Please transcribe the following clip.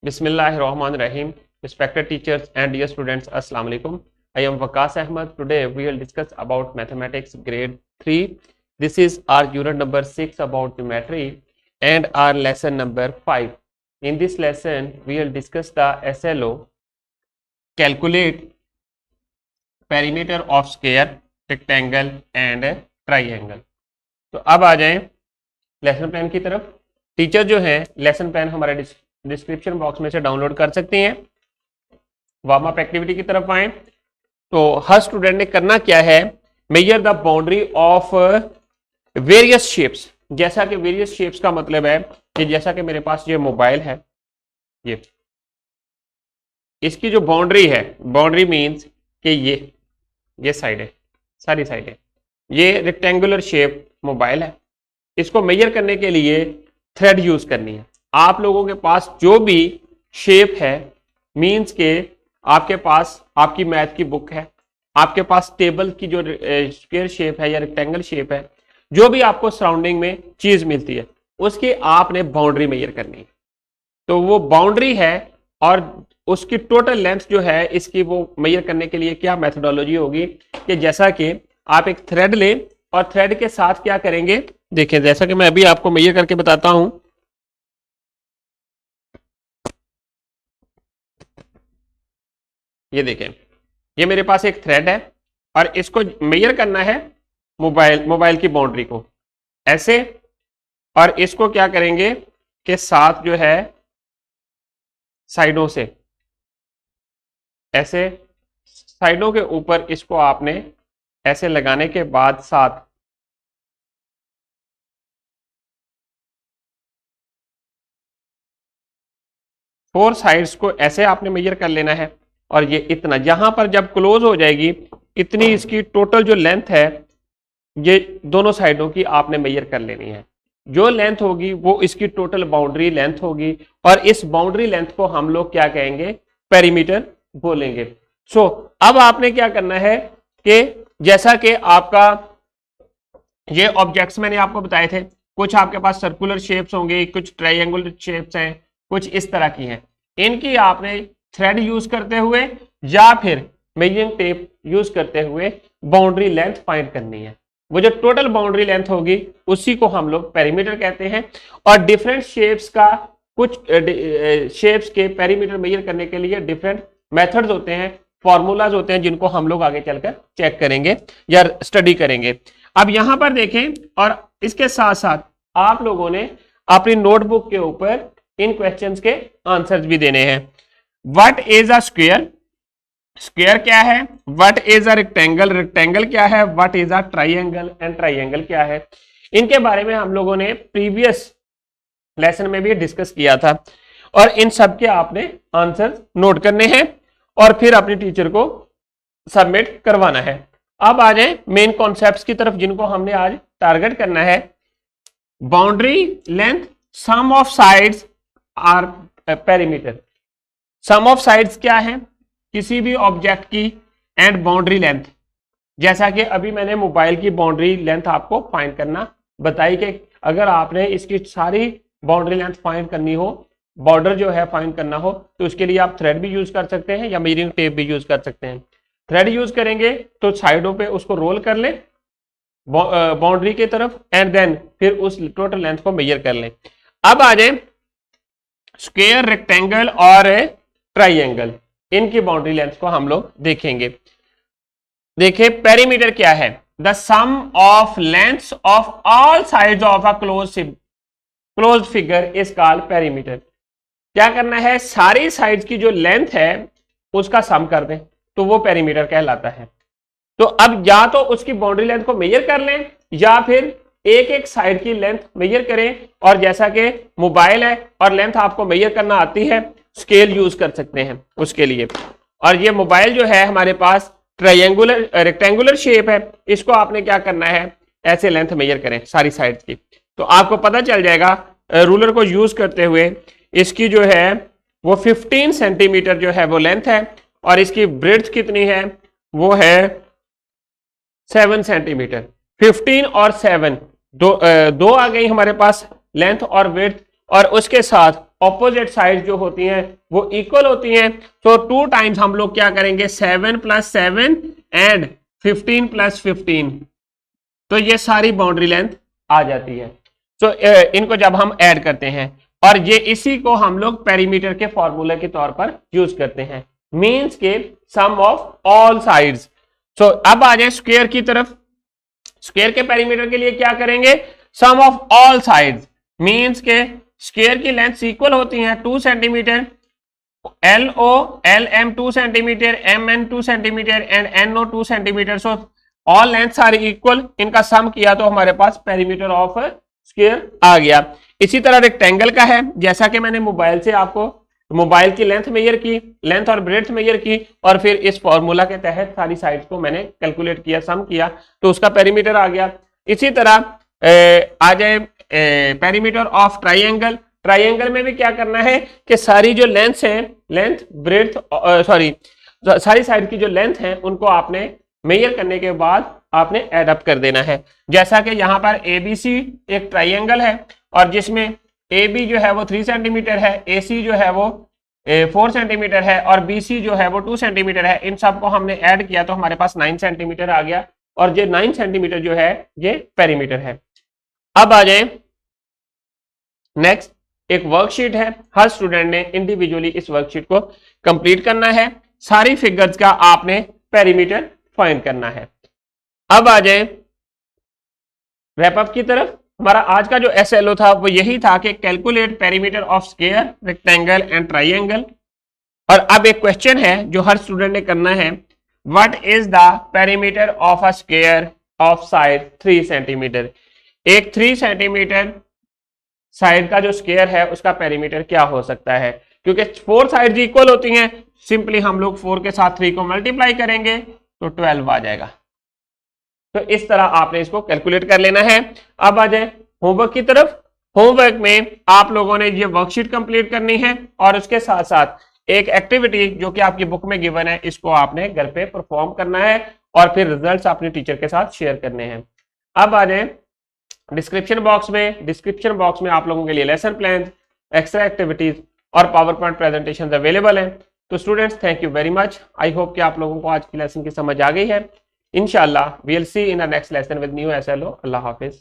Bismillahirrahmanirrahim. Respected teachers and dear students, Assalamu alaikum. I am Waqas Ahmad. Today we will discuss about mathematics grade 3. This is our unit number 6 about geometry and our lesson number 5. In this lesson we will discuss the SLO, calculate perimeter of square, rectangle and triangle. तो अब आ जाएं lesson plan की तरफ. Teacher जो है lesson plan हमारे description box में से डाउनलोड कर सकते हैं. वार्म अप एक्टिविटी की तरफ आए तो हर स्टूडेंट ने करना क्या है, measure the boundary of various shapes. जैसा कि वेरियस शेप्स का मतलब है कि जैसा कि मेरे पास ये मोबाइल है, ये इसकी जो बाउंड्री है, बाउंड्री मीन्स कि ये साइड है, सारी साइड है. ये रेक्टेंगुलर शेप मोबाइल है. इसको मेजर करने के लिए थ्रेड यूज करनी है. आप लोगों के पास जो भी शेप है, मीन्स के आपके पास आपकी मैथ की बुक है, आपके पास टेबल की जो स्क्वायर शेप है या रेक्टेंगल शेप है, जो भी आपको सराउंडिंग में चीज मिलती है, उसकी आपने बाउंड्री मेजर करनी है. तो वो बाउंड्री है और उसकी टोटल लेंथ जो है इसकी, वो मेजर करने के लिए क्या मेथोडोलॉजी होगी कि जैसा कि आप एक थ्रेड लें और थ्रेड के साथ क्या करेंगे, देखें जैसा कि मैं अभी आपको मेजर करके बताता हूं. ये देखें, ये मेरे पास एक थ्रेड है और इसको मेजर करना है मोबाइल की बाउंड्री को ऐसे, और इसको क्या करेंगे कि साथ जो है साइडों से ऐसे, साइडों के ऊपर इसको आपने ऐसे लगाने के बाद साथ फोर साइड्स को ऐसे आपने मेजर कर लेना है. और ये इतना, जहां पर जब क्लोज हो जाएगी इतनी इसकी टोटल जो लेंथ है, ये दोनों साइडों की आपने मेजर कर लेनी है. जो लेंथ होगी वो इसकी टोटल बाउंड्री लेंथ होगी और इस बाउंड्री लेंथ को हम लोग क्या कहेंगे, पेरीमीटर बोलेंगे. सो अब आपने क्या करना है कि जैसा कि आपका ये ऑब्जेक्ट्स मैंने आपको बताए थे, कुछ आपके पास सर्कुलर शेप्स होंगे, कुछ ट्रायंगुलर शेप्स हैं, कुछ इस तरह की हैं. इनकी आपने थ्रेड यूज करते हुए या फिर मेजरिंग टेप यूज करते हुए बाउंड्री लेंथ फाइंड करनी है. वो जो टोटल बाउंड्री लेंथ होगी उसी को हम लोग पेरीमीटर कहते हैं. और डिफरेंट शेप्स का, कुछ शेप्स के पेरीमीटर मेजर करने के लिए डिफरेंट मेथड्स होते हैं, फॉर्मूलाज होते हैं, जिनको हम लोग आगे चलकर चेक करेंगे या स्टडी करेंगे. अब यहां पर देखें, और इसके साथ साथ आप लोगों ने अपनी नोटबुक के ऊपर इन क्वेश्चंस के आंसर्स भी देने हैं. What is a square, square क्या है. What is a rectangle, rectangle क्या है. What is a triangle and triangle क्या है. इनके बारे में हम लोगों ने प्रीवियस लेसन में भी डिस्कस किया था और इन सब के आपने आंसर नोट करने हैं और फिर अपने टीचर को सबमिट करवाना है. अब आ जाए मेन कॉन्सेप्ट्स की तरफ, जिनको हमने आज टारगेट करना है. Boundary length, sum of sides or perimeter. Sum of sides क्या है, किसी भी ऑब्जेक्ट की, एंड बाउंड्री लेंथ. जैसा कि अभी मैंने मोबाइल की बाउंड्री लेंथ आपको फाइंड करना बताई कि अगर आपने इसकी सारी बाउंड्री लेंथ फाइंड करनी हो, बॉर्डर जो है फाइंड करना हो, तो उसके लिए आप थ्रेड भी यूज कर सकते हैं या मेजरिंग टेप भी यूज कर सकते हैं. थ्रेड यूज करेंगे तो साइडों पे उसको रोल कर लें बाउंड्री की तरफ, एंड देन फिर उस टोटल लेंथ को मेजर कर लें. अब आ जाए स्क्वायर, रेक्टेंगल और ट्राइंगल, इनकी बाउंड्री लेंथ को हम लोग देखेंगे. देखिए पेरीमीटर क्या है, the sum of lengths of all sides of a closed figure is called perimeter. क्या करना है, सारी साइड्स की जो लेंथ है उसका सम कर दें तो वो पेरीमीटर कहलाता है. तो अब या तो उसकी बाउंड्री लेंथ को मेजर कर लें या फिर एक एक साइड की लेंथ मेजर करें. और जैसा कि मोबाइल है और लेंथ आपको मेजर करना आती है, स्केल यूज कर सकते हैं उसके लिए. और ये मोबाइल जो है हमारे पास ट्रायंगुलर रेक्टेंगुलर शेप है, इसको आपने क्या करना है, ऐसे लेंथ मेजर करें सारी साइड की. तो आपको पता चल जाएगा रूलर को यूज करते हुए इसकी जो है वो 15 सेंटीमीटर जो है वो लेंथ है और इसकी ब्रेड्थ कितनी है, वो है 7 सेंटीमीटर. 15 और 7 दो आ गई हमारे पास लेंथ और विड्थ, और उसके साथ ऑपोजिट साइड जो होती हैं वो इक्वल होती हैं, तो 2 टाइम्स हम लोग क्या करेंगे 7 + 7 एंड 15 + 15, तो ये सारी बाउंड्री लेंथ आ जाती है। तो इनको जब हम ऐड करते हैं और ये इसी को हम लोग पेरीमीटर के फॉर्मूले के तौर पर यूज करते हैं, मींस के सम ऑफ ऑल साइड्स। सो अब आ जाए स्क्वायर की तरफ। स्क्वायर के पेरीमीटर के लिए क्या करेंगे, sum of all sides, means के स्क्वायर की लेंथ इक्वल होती हैं 2 centimetre, LO LM 2 centimetre, MN 2 centimetre and NO 2 centimetre. So all length are equal, इनका सम किया तो हमारे पास पेरीमीटर ऑफ स्क्वायर आ गया। इसी तरह रेक्टेंगल का है, जैसा कि मैंने मोबाइल से आपको मोबाइल की लेंथ मेजर की, लेंथ और ब्रेड्थ मेजर की, और फिर इस फॉर्मूला के तहत सारी साइड्स को मैंने कैलकुलेट किया, सम किया, तो उसका पेरीमीटर आ गया। इसी तरह आ जाए पेरीमीटर ऑफ ट्राइंगल। ट्राइंगल में भी क्या करना है कि सारी जो लेंथ है, लेंथ ब्रेड्थ सॉरी सारी साइड की जो लेंथ है उनको आपने मेजर करने के बाद आपने एड अप कर देना है। जैसा कि यहाँ पर ABC एक ट्राइंगल है और जिसमें AB जो है वो 3 सेंटीमीटर है, AC जो है वो 4 सेंटीमीटर है और BC जो है वो 2 सेंटीमीटर है। इन सबको हमने ऐड किया तो हमारे पास 9 सेंटीमीटर आ गया और ये 9 सेंटीमीटर जो है ये पेरीमीटर है। अब आ जाए नेक्स्ट, एक वर्कशीट है, हर स्टूडेंट ने इंडिविजुअली इस वर्कशीट को कंप्लीट करना है। सारी फिगर्स का आपने पेरीमीटर फाइंड करना है। अब आ जाए रैप अप की तरफ। हमारा आज का जो SLO था वो यही था कि calculate perimeter of square, rectangle and triangle. और अब एक क्वेश्चन है जो हर स्टूडेंट ने करना है, what is the perimeter of a square of side 3 centimetre. एक 3 सेंटीमीटर साइड का जो स्क्वायर है उसका पेरीमीटर क्या हो सकता है, क्योंकि 4 साइड इक्वल होती हैं, सिंपली हम लोग 4 के साथ 3 को मल्टीप्लाई करेंगे तो 12 आ जाएगा। तो इस तरह आपने इसको कैलकुलेट कर लेना है। अब आ जाए होमवर्क की तरफ। होमवर्क में आप लोगों ने ये वर्कशीट कंप्लीट करनी है और उसके साथ साथ एक एक्टिविटी जो कि आपकी बुक में गिवन है, इसको आपने घर पे परफॉर्म करना है और फिर रिजल्ट्स अपने टीचर के साथ शेयर करने हैं। अब आ जाए डिस्क्रिप्शन बॉक्स में। डिस्क्रिप्शन बॉक्स में आप लोगों के लिए लेसन प्लान, एक्स्ट्रा एक्टिविटीज और पावर पॉइंट प्रेजेंटेशन अवेलेबल हैं। तो students, thank you very much. I hope कि आप लोगों को आज की लेसन की समझ आ गई है। इंशाल्लाह we will see in a next lesson with new SLO। अल्लाह हाफिज।